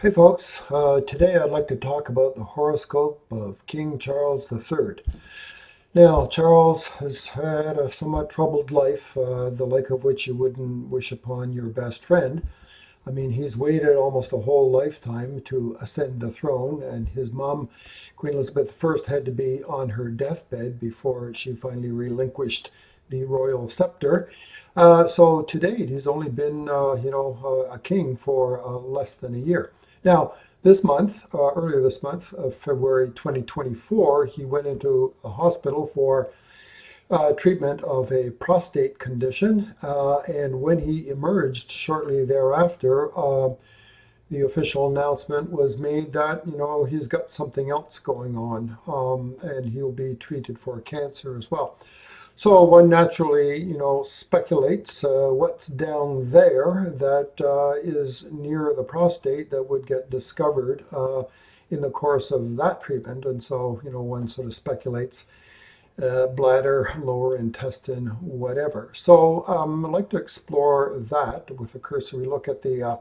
Hey folks, today I'd like to talk about the horoscope of King Charles III. Now, Charles has had a somewhat troubled life, the like of which you wouldn't wish upon your best friend. I mean, he's waited almost a whole lifetime to ascend the throne, and his mom, Queen Elizabeth I, had to be on her deathbed before she finally relinquished the royal scepter. So to date, he's only been, a king for less than a year. Now, this month, earlier this month, February 2024, he went into a hospital for treatment of a prostate condition. And when he emerged shortly thereafter, the official announcement was made that, he's got something else going on, and he'll be treated for cancer as well. So one naturally, speculates what's down there that is near the prostate that would get discovered in the course of that treatment. And so, one sort of speculates bladder, lower intestine, whatever. So I'd like to explore that with a cursory look at the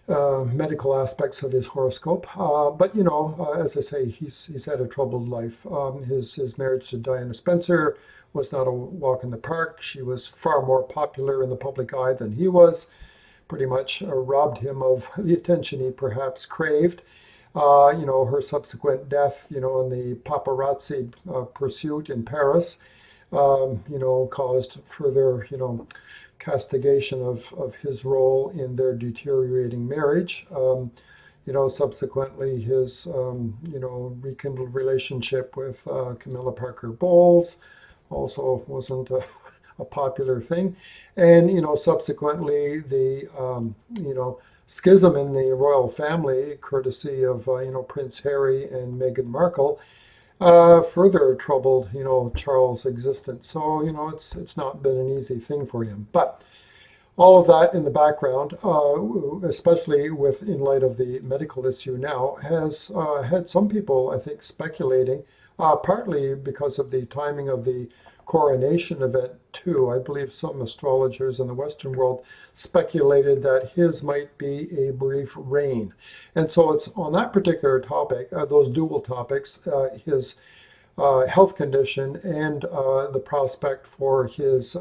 medical aspects of his horoscope. But as I say, he's had a troubled life. His marriage to Diana Spencer was not a walk in the park. She was far more popular in the public eye than he was. Pretty much robbed him of the attention he perhaps craved. Her subsequent death, in the paparazzi pursuit in Paris, caused further, castigation of his role in their deteriorating marriage. Subsequently, his, rekindled relationship with Camilla Parker Bowles also wasn't a popular thing. And, subsequently, the, schism in the royal family, courtesy of, Prince Harry and Meghan Markle, further troubled, Charles' existence. So, it's not been an easy thing for him. But all of that in the background, especially in light of the medical issue now, has had some people, I think, speculating, partly because of the timing of the coronation event too. I believe some astrologers in the Western world speculated that his might be a brief reign. And so it's on that particular topic, those dual topics, his health condition and the prospect for his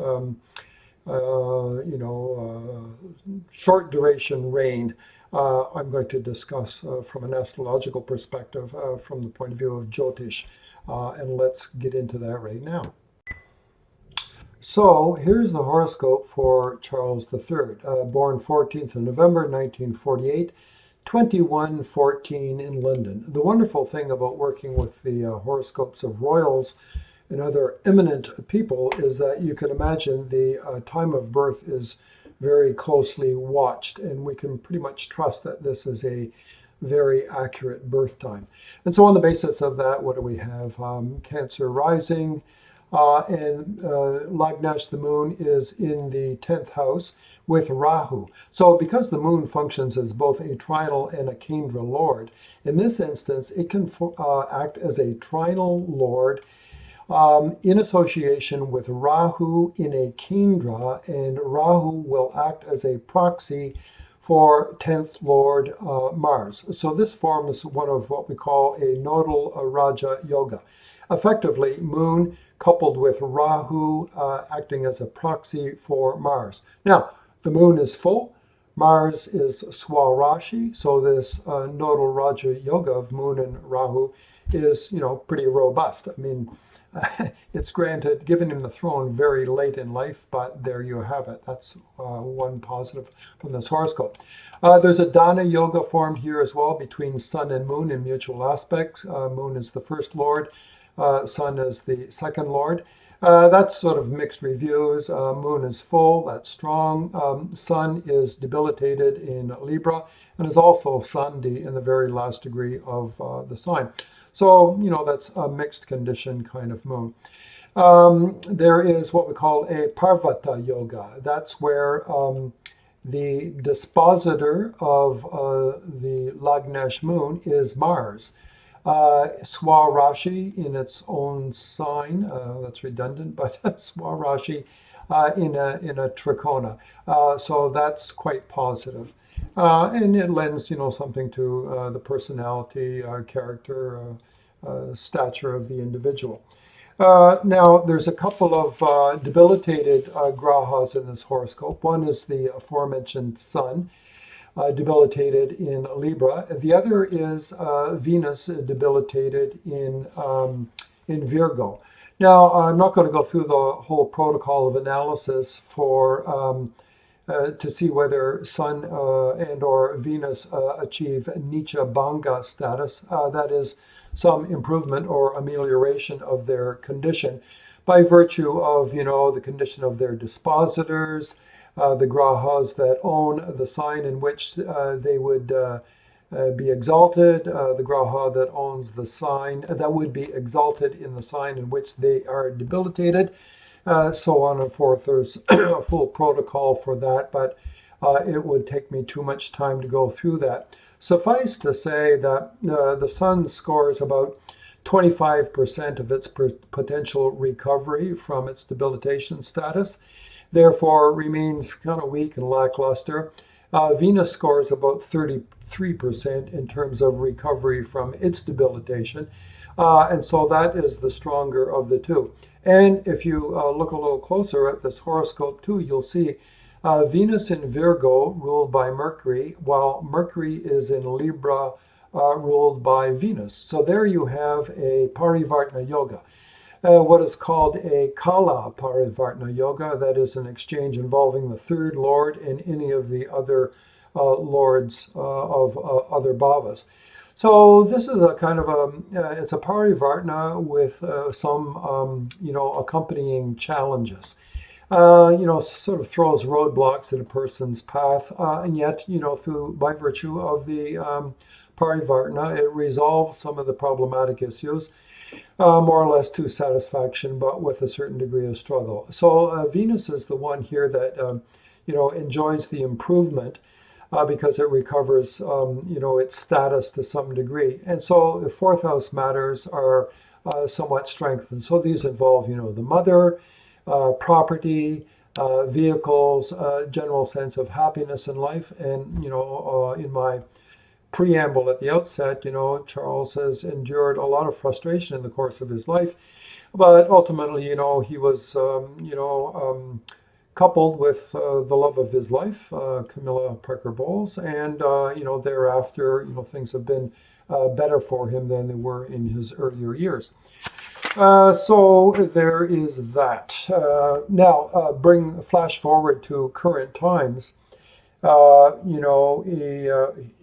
short duration reign. I'm going to discuss from an astrological perspective, from the point of view of Jyotish, and let's get into that right now. So here's the horoscope for Charles III, born 14th of November 1948, 2114 in London. The wonderful thing about working with the horoscopes of royals and other eminent people is that you can imagine the time of birth is very closely watched, and we can pretty much trust that this is a very accurate birth time. And so on the basis of that, what do we have? Cancer rising, and Lagnash, the moon, is in the 10th house with Rahu. So because the moon functions as both a trinal and a kendra lord, in this instance, it can act as a trinal lord in association with Rahu in a kendra, and Rahu will act as a proxy for 10th Lord Mars. So this forms one of what we call a nodal Raja Yoga. Effectively, moon coupled with Rahu acting as a proxy for Mars. Now, the moon is full, Mars is Swarashi, so this nodal Raja Yoga of moon and Rahu is, pretty robust. I mean, it's granted, given him the throne very late in life, but there you have it. That's one positive from this horoscope. There's a Dana Yoga formed here as well between Sun and Moon in mutual aspects. Moon is the first lord, Sun is the second lord. That's sort of mixed reviews. Moon is full, that's strong. Sun is debilitated in Libra and is also Sandhi in the very last degree of the sign. So, that's a mixed condition kind of moon. There is what we call a Parvata Yoga. That's where the dispositor of the Lagnash moon is Mars. Swarashi in its own sign, that's redundant, but Swarashi in a trikona. So that's quite positive. And it lends, something to the personality, character, stature of the individual. Now, there's a couple of debilitated grahas in this horoscope. One is the aforementioned Sun, debilitated in Libra. The other is Venus, debilitated in Virgo. Now, I'm not going to go through the whole protocol of analysis to see whether Sun and or Venus achieve Nicha Bhanga status, that is, some improvement or amelioration of their condition by virtue of, the condition of their dispositors, the grahas that own the sign in which they would be exalted, the graha that owns the sign that would be exalted in the sign in which they are debilitated, so on and forth. There's a full protocol for that, but it would take me too much time to go through that. Suffice to say that the Sun scores about 25% of its potential recovery from its debilitation status, therefore remains kind of weak and lackluster. Venus scores about 33% in terms of recovery from its debilitation, and so that is the stronger of the two. And if you look a little closer at this horoscope too, you'll see Venus in Virgo ruled by Mercury, while Mercury is in Libra ruled by Venus. So there you have a Parivartana Yoga. What is called a Kala Parivartana Yoga, that is an exchange involving the third lord and any of the other lords of other bhavas. So this is a kind of it's a Parivartana with some, accompanying challenges. Sort of throws roadblocks in a person's path, and yet, by virtue of the Parivartana, it resolves some of the problematic issues, more or less to satisfaction, but with a certain degree of struggle. So Venus is the one here that, enjoys the improvement because it recovers, its status to some degree. And so the fourth house matters are somewhat strengthened. So these involve, the mother, property, vehicles, general sense of happiness in life. And, in my preamble at the outset, Charles has endured a lot of frustration in the course of his life, but ultimately, he was, coupled with the love of his life, Camilla Parker Bowles, and thereafter, things have been better for him than they were in his earlier years. So there is that. Now, flash forward to current times.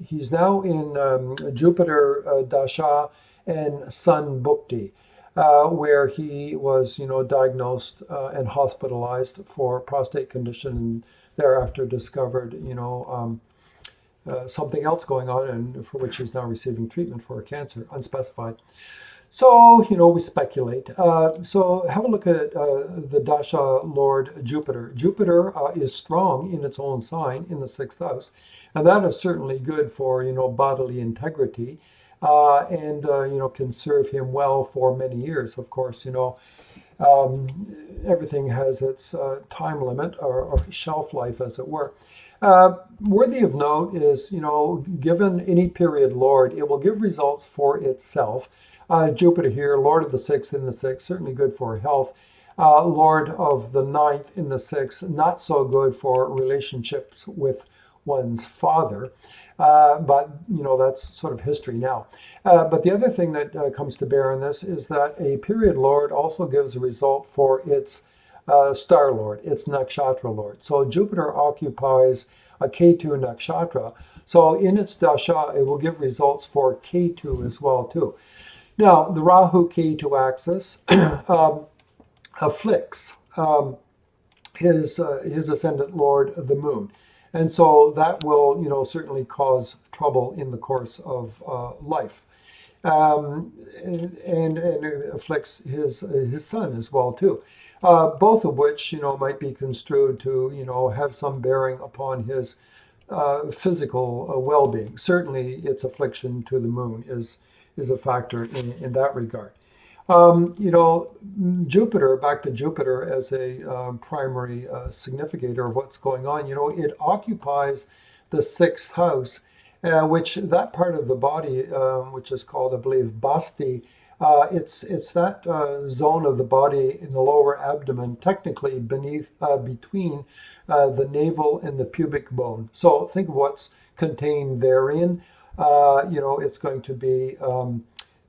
He's now in Jupiter Dasha and Sun Bhukti, where he was, diagnosed and hospitalized for prostate condition, and thereafter discovered, something else going on, and for which he's now receiving treatment for a cancer, unspecified. So, we speculate. So have a look at the Dasha Lord Jupiter. Jupiter is strong in its own sign in the 6th house, and that is certainly good for, bodily integrity, and, can serve him well for many years. Of course, everything has its time limit or shelf life, as it were. Worthy of note is, given any period Lord, it will give results for itself. Jupiter here, Lord of the 6th in the 6th, certainly good for health. Lord of the 9th in the 6th, not so good for relationships with one's father. But, that's sort of history now. But the other thing that comes to bear in this is that a period Lord also gives a result for its star Lord, its nakshatra Lord. So Jupiter occupies a Ketu nakshatra. So in its dasha, it will give results for Ketu as well, too. Now, the Rahu-Ketu axis afflicts his ascendant lord, the moon. And so that will, certainly cause trouble in the course of life. And it afflicts his son as well, too. Both of which, might be construed to, have some bearing upon his physical well-being. Certainly, its affliction to the moon is a factor in that regard. Jupiter, back to Jupiter as a primary significator of what's going on, it occupies the sixth house, which that part of the body, which is called, I believe, basti, it's that zone of the body in the lower abdomen, technically between the navel and the pubic bone. So think of what's contained therein. It's going to be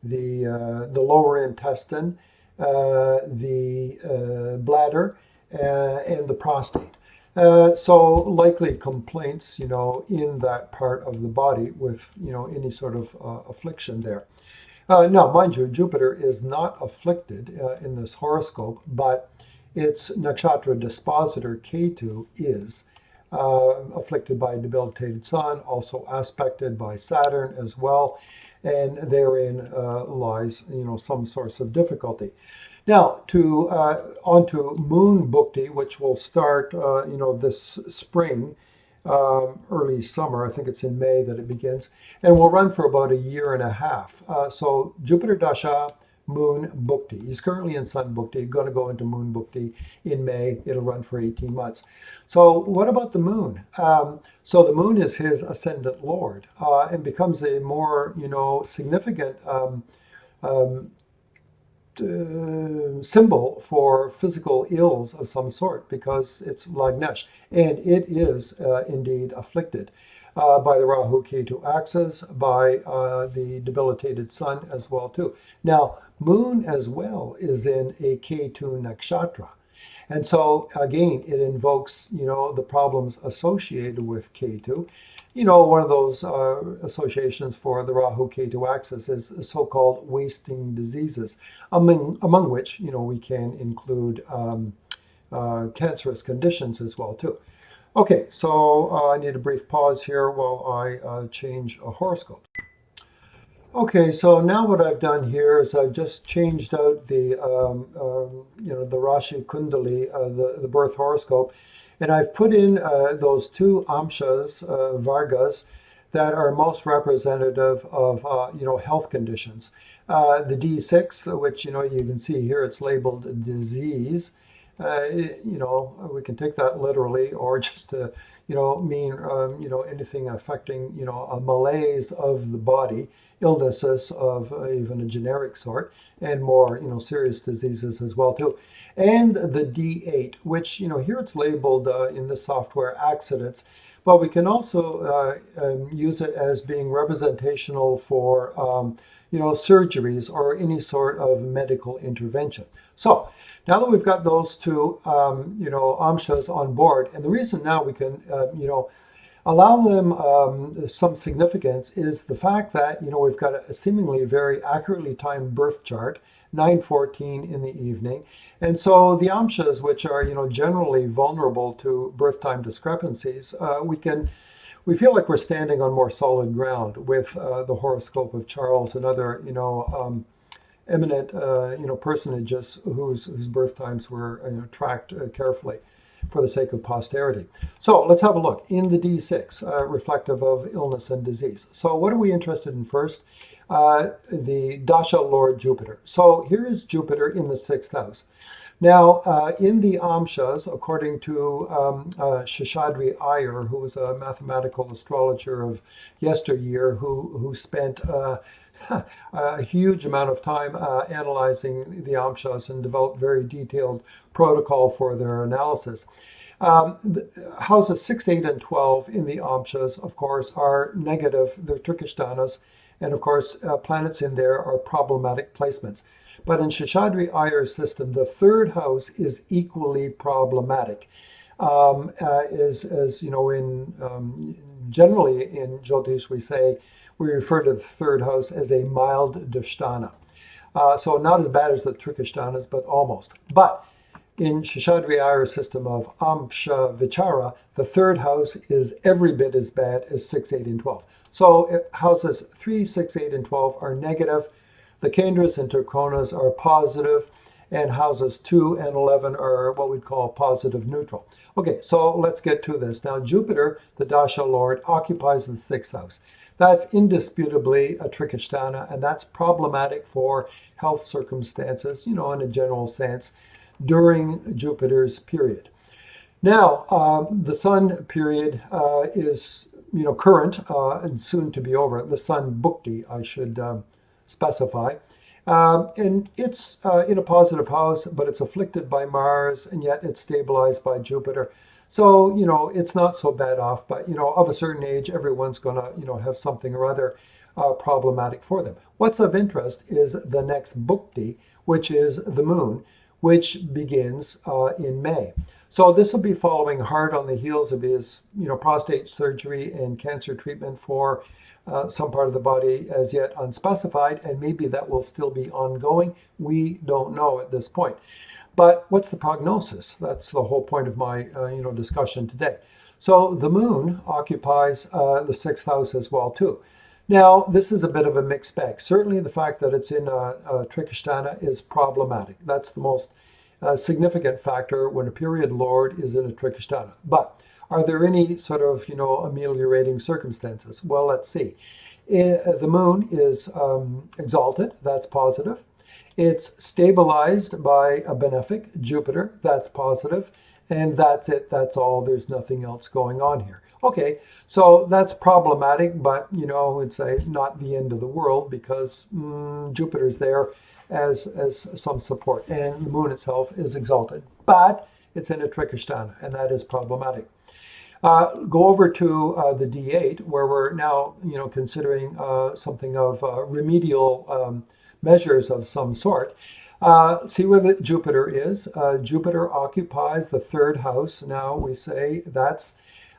the lower intestine, the bladder, and the prostate. So likely complaints, in that part of the body with, any sort of affliction there. Now, mind you, Jupiter is not afflicted in this horoscope, but its nakshatra dispositor, Ketu, is afflicted by a debilitated sun, also aspected by Saturn as well, and therein lies, some source of difficulty. Now, onto moon bhukti, which will start, this spring, early summer. I think it's in May that it begins, and will run for about a year and a half. So Jupiter Dasha, moon bhukti. He's currently in sun bhukti, going to go into moon bhukti in May. It'll run for 18 months. So what about the moon? So the moon is his ascendant lord, and becomes a more, significant symbol for physical ills of some sort, because it's Lagnesh, and it is indeed afflicted by the Rahu Ketu axis, by the debilitated sun as well too. Now, moon as well is in a Ketu nakshatra. And so again, it invokes, the problems associated with Ketu. One of those associations for the Rahu Ketu axis is so-called wasting diseases, among which, we can include cancerous conditions as well too. Okay, so I need a brief pause here while I change a horoscope. Okay, so now what I've done here is I've just changed out the the Rashi Kundali, the birth horoscope, and I've put in those two amshas, vargas, that are most representative of health conditions. The D6, which you can see here, it's labeled disease. We can take that literally, or just to mean anything affecting a malaise of the body, illnesses of even a generic sort, and more serious diseases as well too. And the D8, which here it's labeled in the software accidents, but we can also use it as being representational for surgeries or any sort of medical intervention. So now that we've got those two amshas on board, and the reason now we can allow them some significance is the fact that we've got a seemingly very accurately timed birth chart, 9:14 in the evening, and so the amshas, which are generally vulnerable to birth time discrepancies, we feel like we're standing on more solid ground with the horoscope of Charles and other eminent personages whose birth times were tracked carefully for the sake of posterity. So let's have a look in the D6, reflective of illness and disease. So what are we interested in first? The Dasha Lord Jupiter. So here is Jupiter in the sixth house. Now, in the amshas, according to Sheshadri Iyer, who was a mathematical astrologer of yesteryear, who spent a huge amount of time analyzing the amshas and developed very detailed protocol for their analysis. Houses 6, 8, and 12 in the amshas, of course, are negative. They're Trikishtanas, and of course, planets in there are problematic placements. But in Sheshadri Iyer's system, the third house is equally problematic. Generally in Jyotish we refer to the third house as a mild dashtana. So not as bad as the Trikishtanas, but almost. But in Sheshadri Iyer's system of Amsha Vichara, the third house is every bit as bad as 6, 8, and 12. So houses 3, 6, 8, and 12 are negative. The Kendras and Turkonas are positive, and houses 2 and 11 are what we'd call positive neutral. Okay, so let's get to this. Now, Jupiter, the Dasha Lord, occupies the sixth house. That's indisputably a Trikishtana, and that's problematic for health circumstances, in a general sense, during Jupiter's period. Now, the Sun period is current and soon to be over. The sun bhukti, I should specify. And it's in a positive house, but it's afflicted by Mars, and yet it's stabilized by Jupiter. So, it's not so bad off, but, of a certain age, everyone's going to, have something or other problematic for them. What's of interest is the next bhukti, which is the moon, which begins in May. So this will be following hard on the heels of his, prostate surgery and cancer treatment for some part of the body as yet unspecified, and maybe that will still be ongoing. We don't know at this point. But what's the prognosis? That's the whole point of my discussion today. So the moon occupies the sixth house as well too. Now, this is a bit of a mixed bag. Certainly the fact that it's in Trikasthana is problematic. That's the most significant factor when a period lord is in a Trikasthana. But are there any sort of, ameliorating circumstances? Well, let's see. The moon is exalted. That's positive. It's stabilized by a benefic, Jupiter. That's positive. And that's it. That's all. There's nothing else going on here. Okay, so that's problematic, but, it's not the end of the world because Jupiter's there as some support. And the moon itself is exalted. But it's in a Trikasthana, and that is problematic. Go over to the D8, where we're now, considering something of remedial measures of some sort. See where the Jupiter is. Jupiter occupies the third house. Now we say that's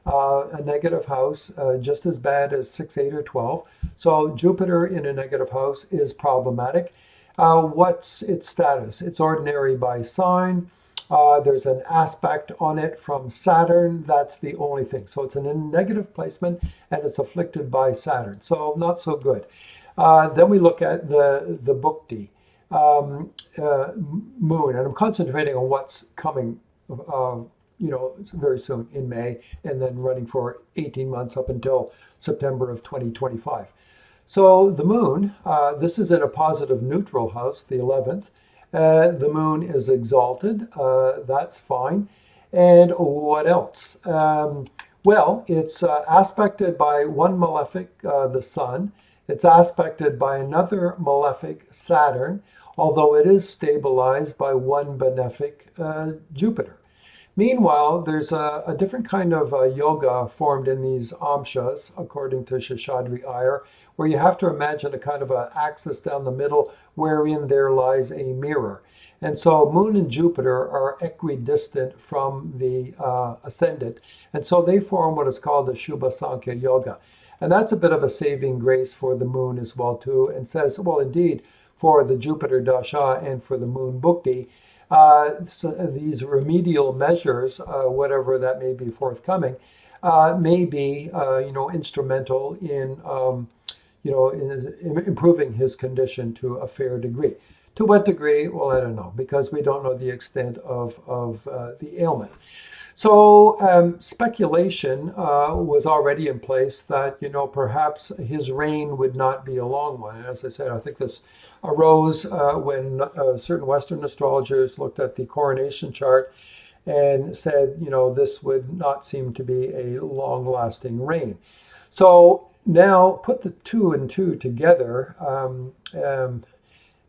a negative house, just as bad as 6, 8, or 12. So Jupiter in a negative house is problematic. What's its status? It's ordinary by sign. There's an aspect on it from Saturn. That's the only thing. So it's in a negative placement and it's afflicted by Saturn. So not so good. Then we look at the bhukti, moon, and I'm concentrating on what's coming, very soon in May, and then running for 18 months up until September of 2025. So the moon, this is in a positive neutral house, the 11th. The moon is exalted. That's fine. And what else? Well, it's aspected by one malefic, the sun. It's aspected by another malefic, Saturn, although it is stabilized by one benefic, Jupiter. Meanwhile, there's a different kind of yoga formed in these amshas, according to Sheshadri Iyer, where you have to imagine a kind of an axis down the middle wherein there lies a mirror. And so Moon and Jupiter are equidistant from the ascendant, and so they form what is called the Shubha Sankhya Yoga. And that's a bit of a saving grace for the Moon as well too, and says, well, indeed, for the Jupiter Dasha and for the Moon Bhukti, so these remedial measures, whatever that may be forthcoming, may be, instrumental in, in improving his condition to a fair degree. To what degree? Well, I don't know, because we don't know the extent of the ailment. So speculation was already in place that, perhaps his reign would not be a long one. And as I said, I think this arose when certain Western astrologers looked at the coronation chart and said, this would not seem to be a long-lasting reign. So now put the 2 and 2 together,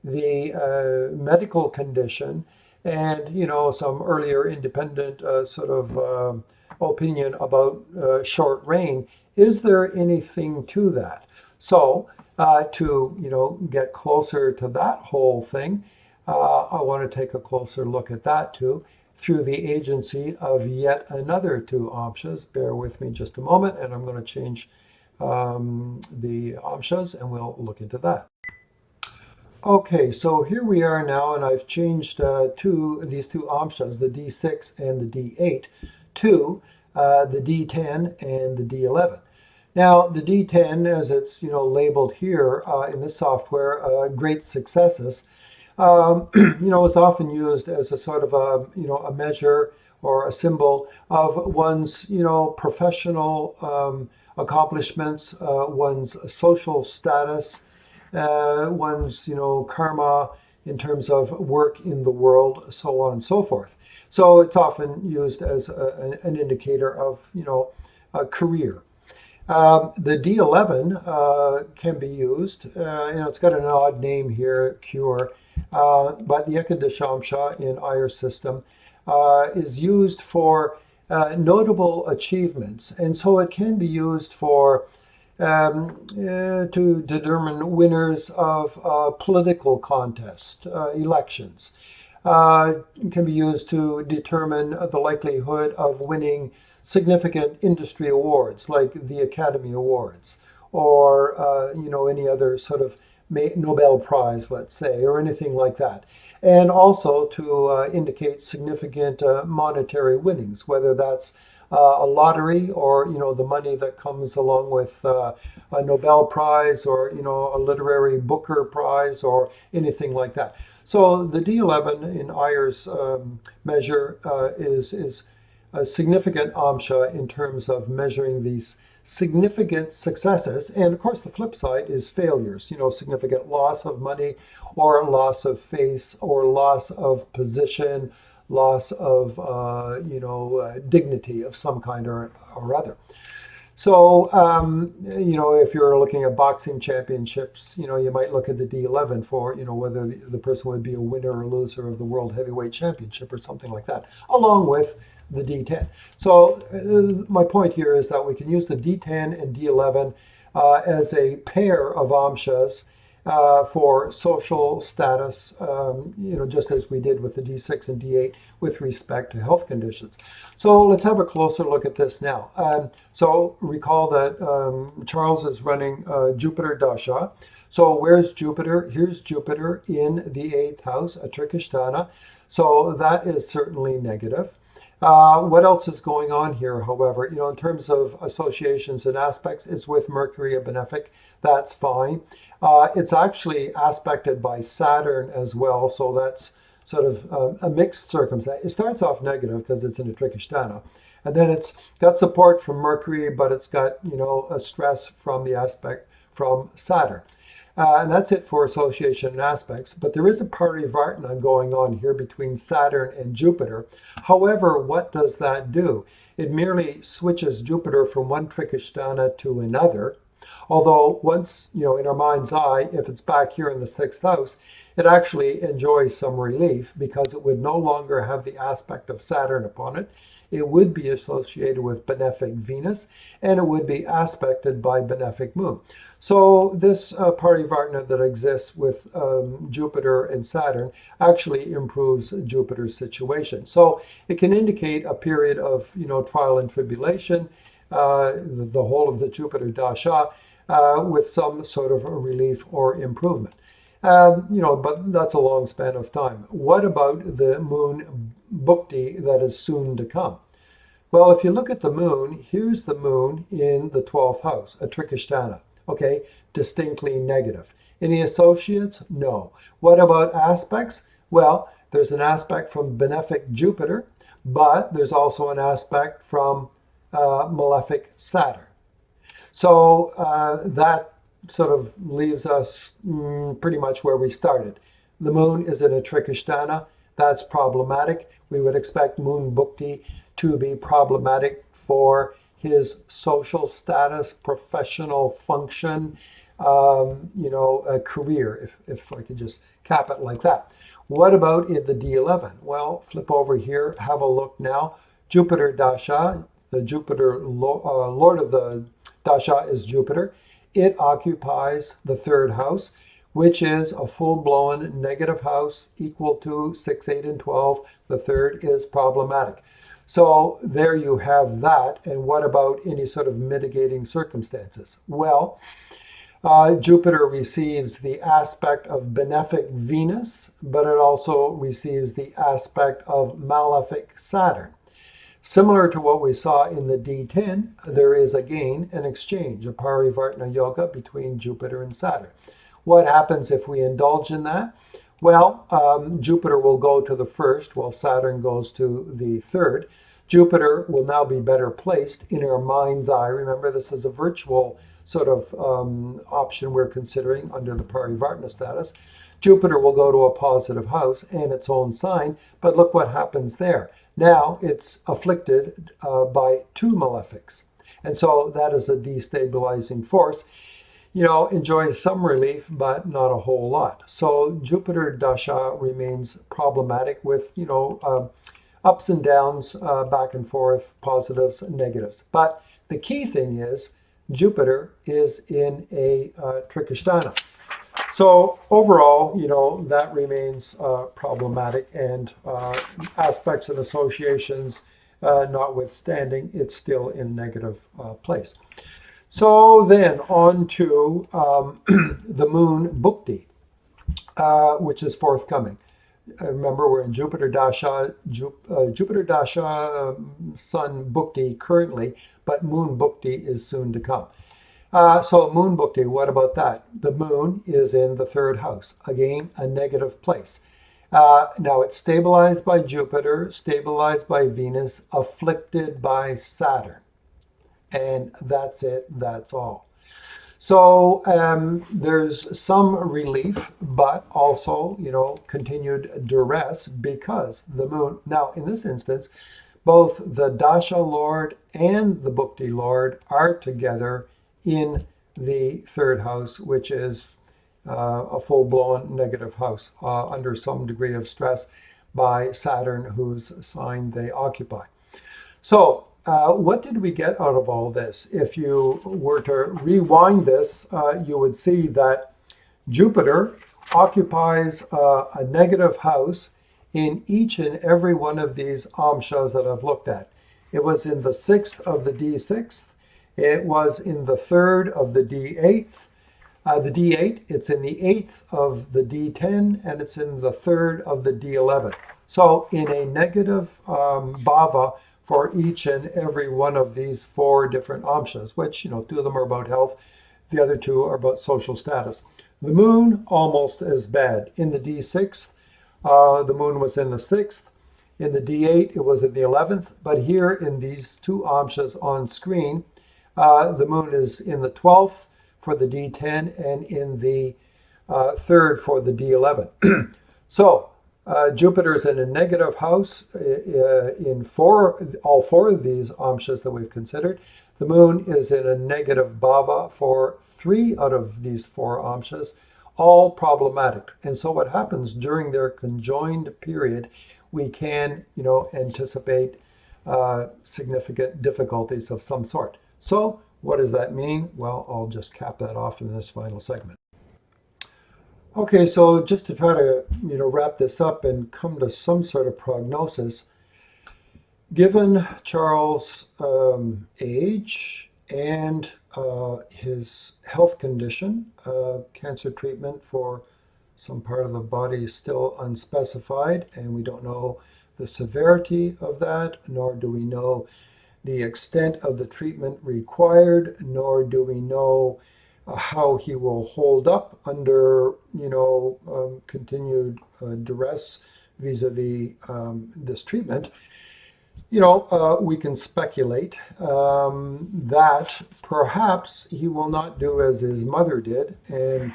the medical condition, and some earlier independent opinion about short reign. Is there anything to that? So to get closer to that whole thing, I want to take a closer look at that too, through the agency of yet another 2 amshas. Bear with me just a moment, and I'm going to change the amshas, and we'll look into that. Okay, so here we are now, and I've changed these 2 amshas, the D6 and the D8, to the D10 and the D11. Now, the D10, as it's labeled here in this software, great successes, is often used as a sort of a measure or a symbol of one's professional accomplishments, one's social status, one's karma in terms of work in the world, so on and so forth. So it's often used as an indicator of a career. The D11 can be used. It's got an odd name here, cure, but the Ekadashamsha in Ayur system is used for notable achievements, and so it can be used for to determine winners of political contests, elections. It can be used to determine the likelihood of winning significant industry awards like the Academy Awards or any other sort of Nobel Prize, let's say, or anything like that. And also to indicate significant monetary winnings, whether that's a lottery or the money that comes along with a Nobel Prize or a literary Booker Prize or anything like that. So the D11 in Ayur's measure is a significant amsha in terms of measuring these significant successes. And of course, the flip side is failures, significant loss of money or loss of face or loss of position, loss of, dignity of some kind or other. So, if you're looking at boxing championships, you might look at the D11 for, whether the person would be a winner or loser of the World Heavyweight Championship or something like that, along with the D10. So my point here is that we can use the D10 and D11 as a pair of amshas for social status, just as we did with the D6 and D8 with respect to health conditions. So let's have a closer look at this now. So recall that Charles is running Jupiter Dasha. So where's Jupiter? Here's Jupiter in the 8th house, a Trikashtana. So that is certainly negative. What else is going on here, however? In terms of associations and aspects, it's with Mercury, a benefic. That's fine. It's actually aspected by Saturn as well, so that's sort of a mixed circumstance. It starts off negative because it's in a Trikashtana, and then it's got support from Mercury, but it's got, a stress from the aspect from Saturn. And that's it for association and aspects. But there is a parivartana going on here between Saturn and Jupiter. However, what does that do? It merely switches Jupiter from one Trikashtana to another. Although once, in our mind's eye, if it's back here in the 6th house, it actually enjoys some relief because it would no longer have the aspect of Saturn upon it. It would be associated with benefic Venus, and it would be aspected by benefic Moon. So this parivartana that exists with Jupiter and Saturn actually improves Jupiter's situation. So it can indicate a period of, trial and tribulation, the whole of the Jupiter dasha, with some sort of a relief or improvement. But that's a long span of time. What about the moon bhukti that is soon to come? Well, if you look at the moon, here's the moon in the 12th house, a Trikashtana. Okay, distinctly negative. Any associates? No. What about aspects? Well, there's an aspect from benefic Jupiter, but there's also an aspect from malefic Saturn. So that sort of leaves us pretty much where we started. The moon is in a Trikashtana. That's problematic. We would expect moon bhukti to be problematic for his social status, professional function, a career, if I could just cap it like that. What about in the D11? Well, flip over here, have a look now. Jupiter Dasha, the Jupiter, Lord of the Dasha is Jupiter. It occupies the 3rd house, which is a full-blown negative house equal to 6, 8, and 12. The 3rd is problematic. So there you have that. And what about any sort of mitigating circumstances? Well, Jupiter receives the aspect of benefic Venus, but it also receives the aspect of malefic Saturn. Similar to what we saw in the D10, there is again an exchange, a parivartana yoga between Jupiter and Saturn. What happens if we indulge in that? Well, Jupiter will go to the 1st while Saturn goes to the 3rd. Jupiter will now be better placed in our mind's eye. Remember, this is a virtual sort of option we're considering under the parivartana status. Jupiter will go to a positive house and its own sign, but look what happens there. Now it's afflicted by 2 malefics. And so that is a destabilizing force. Enjoys some relief, but not a whole lot. So Jupiter dasha remains problematic with, ups and downs, back and forth, positives and negatives. But the key thing is Jupiter is in a Trikasthana. So overall, that remains problematic, and aspects and associations notwithstanding, it's still in negative place. So then on to the moon bhukti, which is forthcoming. Remember, we're in Jupiter dasha, Sun bhukti currently, but moon bhukti is soon to come. So moon bhukti, what about that? The moon is in the third house, again, a negative place. Now it's stabilized by Jupiter, stabilized by Venus, afflicted by Saturn. And that's it, that's all. So there's some relief, but also, continued duress because the moon, now in this instance, both the dasha lord and the bhukti lord are together in the third house, which is a full-blown negative house under some degree of stress by Saturn, whose sign they occupy. So what did we get out of all this? If you were to rewind this, you would see that Jupiter occupies a negative house in each and every one of these amshas that I've looked at. It was in the 6th of the D6th. It was in the 3rd of the D8th. The D8, it's in the 8th of the D10, and it's in the 3rd of the D11. So in a negative bhava for each and every one of these 4 different amshas, which, 2 of them are about health, the other 2 are about social status. The moon, almost as bad. In the D6th, the moon was in the 6th. In the D8, it was in the 11th. But here in these 2 amshas on screen, the moon is in the 12th for the D10 and in the 3rd for the D11. So Jupiter is in a negative house in all 4 of these amshas that we've considered. The moon is in a negative bhava for 3 out of these 4 amshas, all problematic. And so what happens during their conjoined period, we can, anticipate significant difficulties of some sort. So what does that mean? Well, I'll just cap that off in this final segment. Okay, so just to try to, wrap this up and come to some sort of prognosis, given Charles' age and his health condition, cancer treatment for some part of the body is still unspecified, and we don't know the severity of that, nor do we know the extent of the treatment required, nor do we know how he will hold up under, continued duress vis-a-vis this treatment. We can speculate that perhaps he will not do as his mother did and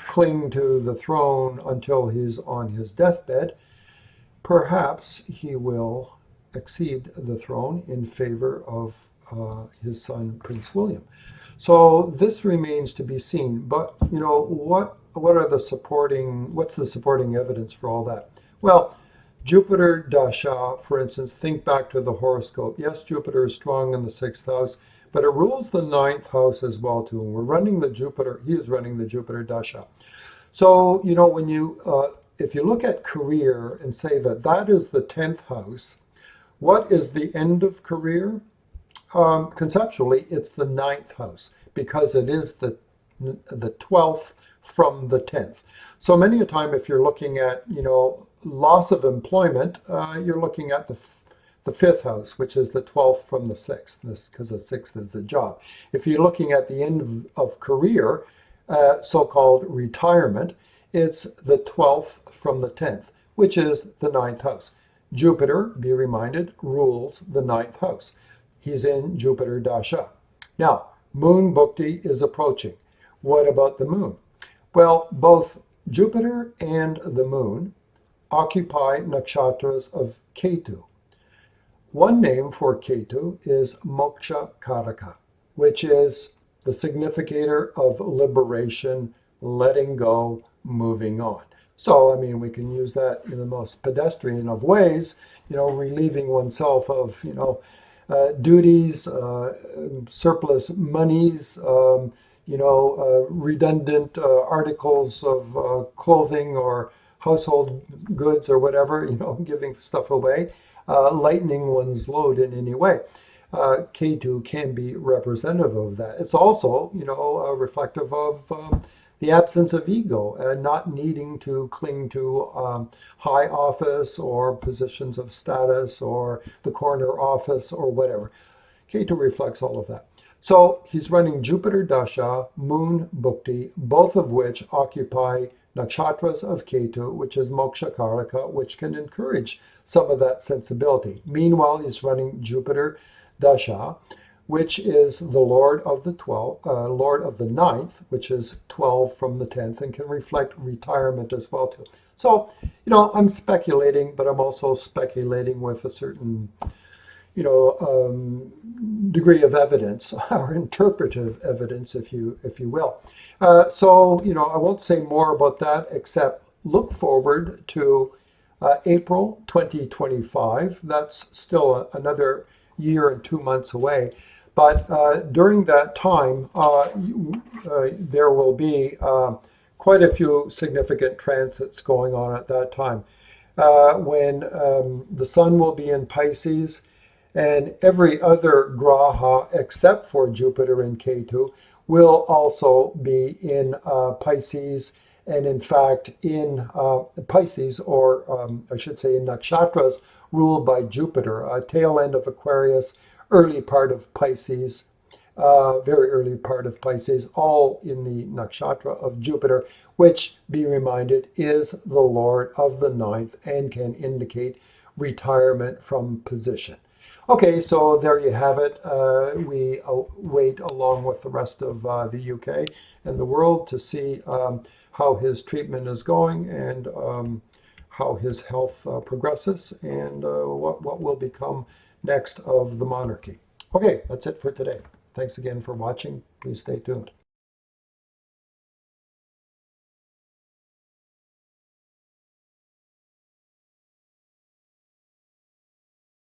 cling to the throne until he's on his deathbed. Perhaps he will accede the throne in favor of his son, Prince William. So this remains to be seen. But what's the supporting evidence for all that? Well, Jupiter dasha, for instance, think back to the horoscope. Yes, Jupiter is strong in the 6th house, but it rules the 9th house as well too. And he is running the Jupiter dasha. So when if you look at career and say that is the 10th house, what is the end of career? Conceptually, it's the 9th house because it is the 12th from the 10th. So many a time, if you're looking at, loss of employment, you're looking at the 5th house, which is the 12th from the 6th, because the 6th is the job. If you're looking at the end of career, so-called retirement, it's the 12th from the 10th, which is the 9th house. Jupiter, be reminded, rules the 9th house. He's in Jupiter dasha. Now, moon bhukti is approaching. What about the moon? Well, both Jupiter and the moon occupy nakshatras of Ketu. One name for Ketu is Moksha Karaka, which is the significator of liberation, letting go, moving on. So, I mean, we can use that in the most pedestrian of ways, relieving oneself of, duties, surplus monies, redundant articles of clothing or household goods or whatever, giving stuff away, lightening one's load in any way. Ketu can be representative of that. It's also, reflective of the absence of ego and not needing to cling to high office or positions of status or the corner office or whatever. Ketu reflects all of that. So he's running Jupiter Dasha, Moon Bhukti, both of which occupy nakshatras of Ketu, which is Moksha Karaka, which can encourage some of that sensibility. Meanwhile, he's running Jupiter Dasha, which is the Lord of the 12th, Lord of the 9th, which is 12 from the 10th, and can reflect retirement as well too. So, I'm speculating, but I'm also speculating with a certain, degree of evidence, or interpretive evidence, if you will. So, I won't say more about that, except look forward to April 2025. That's still another year and 2 months away. But during that time, there will be quite a few significant transits going on at that time. When the sun will be in Pisces, and every other graha except for Jupiter and Ketu will also be in Pisces, and in fact in Pisces, or I should say in nakshatras ruled by Jupiter, tail end of Aquarius, early part of Pisces, very early part of Pisces, all in the nakshatra of Jupiter, which, be reminded, is the Lord of the 9th and can indicate retirement from position. Okay, so there you have it. We wait along with the rest of the UK and the world to see how his treatment is going and how his health progresses and what will become next of the monarchy. Okay, that's it for today. Thanks again for watching. Please stay tuned.